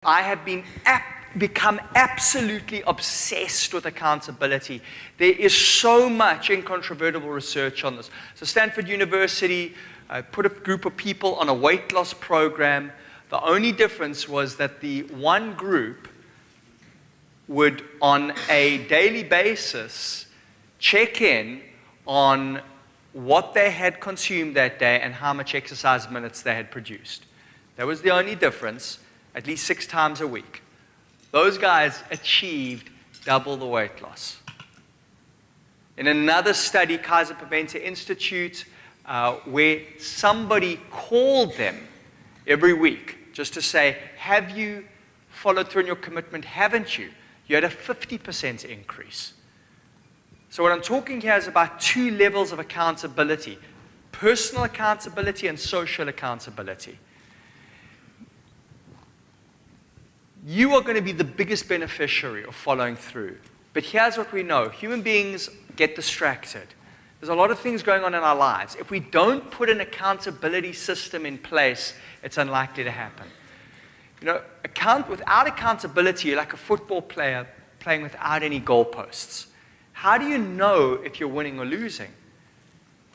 I have become absolutely obsessed with accountability. There is so much incontrovertible research on this. So Stanford University put a group of people on a weight loss program. The only difference was that the one group would, on a daily basis, check in on what they had consumed that day and how much exercise minutes they had produced. That was the only difference, at least 6 times a week. Those guys achieved double the weight loss. In another study, Kaiser Permanente Institute, where somebody called them every week just to say, have you followed through on your commitment? Haven't you? You had a 50% increase. So what I'm talking here is about 2 levels of accountability: personal accountability and social accountability. You are going to be the biggest beneficiary of following through. But here's what we know. Human beings get distracted. There's a lot of things going on in our lives. If we don't put an accountability system in place, it's unlikely to happen. You know, without accountability, you're like a football player playing without any goalposts. How do you know if you're winning or losing?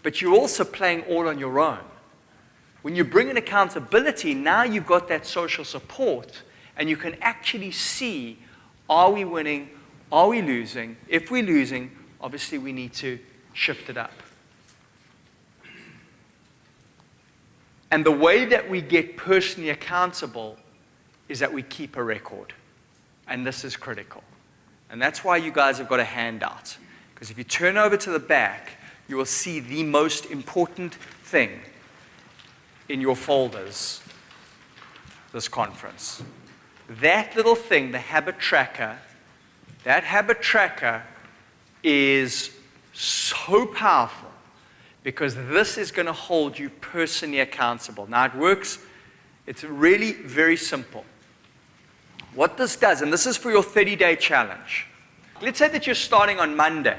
But you're also playing all on your own. When you bring in accountability, now you've got that social support, and you can actually see, are we winning? Are we losing? If we're losing, obviously we need to shift it up. And the way that we get personally accountable is that we keep a record. And this is critical. And that's why you guys have got a handout. Because if you turn over to the back, you will see the most important thing in your folders this conference. That little thing, the habit tracker, that habit tracker is so powerful because this is going to hold you personally accountable. Now it works, it's really very simple. What this does, and this is for your 30-day challenge. Let's say that you're starting on Monday.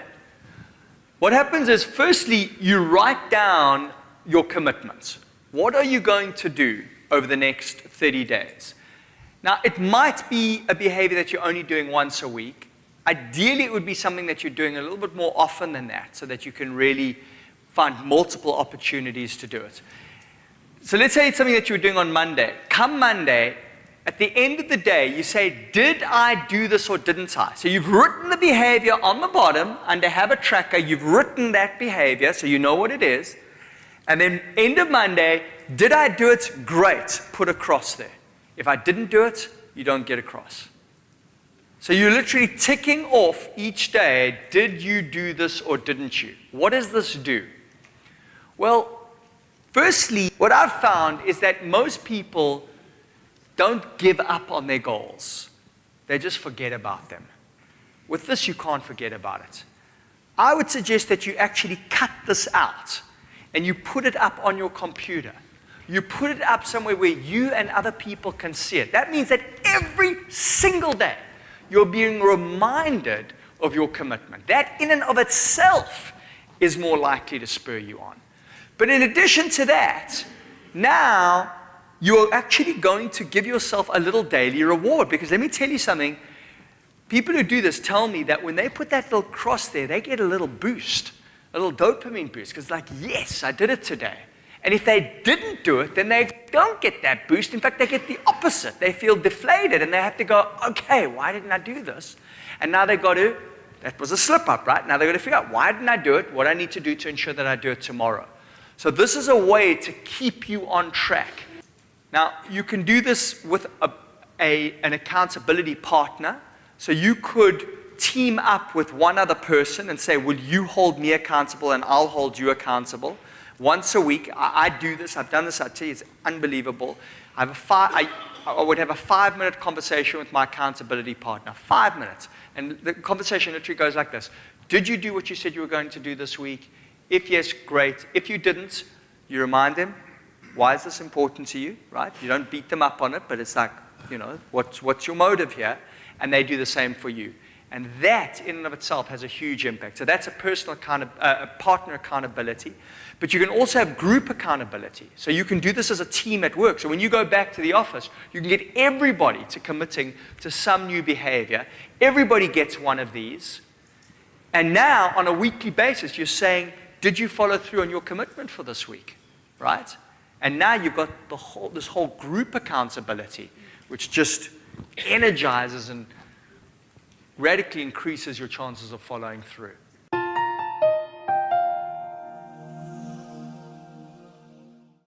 What happens is, firstly, you write down your commitments. What are you going to do over the next 30 days? Now, it might be a behavior that you're only doing once a week. Ideally, it would be something that you're doing a little bit more often than that so that you can really find multiple opportunities to do it. So let's say it's something that you were doing on Monday. Come Monday, at the end of the day, you say, did I do this or didn't I? So you've written the behavior on the bottom under habit tracker. You've written that behavior so you know what it is. And then end of Monday, did I do it? Great. Put a cross there. If I didn't do it, you don't get a cross. So you're literally ticking off each day, did you do this or didn't you? What does this do? Well, firstly, what I've found is that most people don't give up on their goals. They just forget about them. With this, you can't forget about it. I would suggest that you actually cut this out and you put it up on your computer. You put it up somewhere where you and other people can see it. That means that every single day, you're being reminded of your commitment. That in and of itself is more likely to spur you on. But in addition to that, now you're actually going to give yourself a little daily reward. Because let me tell you something, people who do this tell me that when they put that little cross there, they get a little boost, a little dopamine boost. Because it's like, yes, I did it today. And if they didn't do it, then they don't get that boost. In fact, they get the opposite. They feel deflated, and they have to go, okay, why didn't I do this? And now they've got to, that was a slip-up, right? Now they've got to figure out, why didn't I do it? What I need to do to ensure that I do it tomorrow. So this is a way to keep you on track. Now, you can do this with an accountability partner. So you could team up with one other person and say, will you hold me accountable and I'll hold you accountable? Once a week, I do this. I've done this. I tell you, it's unbelievable. I would have a 5-minute conversation with my accountability partner. 5 minutes. And the conversation literally goes like this. Did you do what you said you were going to do this week? If yes, great. If you didn't, you remind them, why is this important to you, right? You don't beat them up on it, but it's like, you know, what's your motive here? And they do the same for you. And that, in and of itself, has a huge impact. So that's a personal partner accountability. But you can also have group accountability. So you can do this as a team at work. So when you go back to the office, you can get everybody to committing to some new behavior. Everybody gets one of these. And now, on a weekly basis, you're saying, did you follow through on your commitment for this week? Right? And now you've got this whole group accountability, which just energizes and radically increases your chances of following through.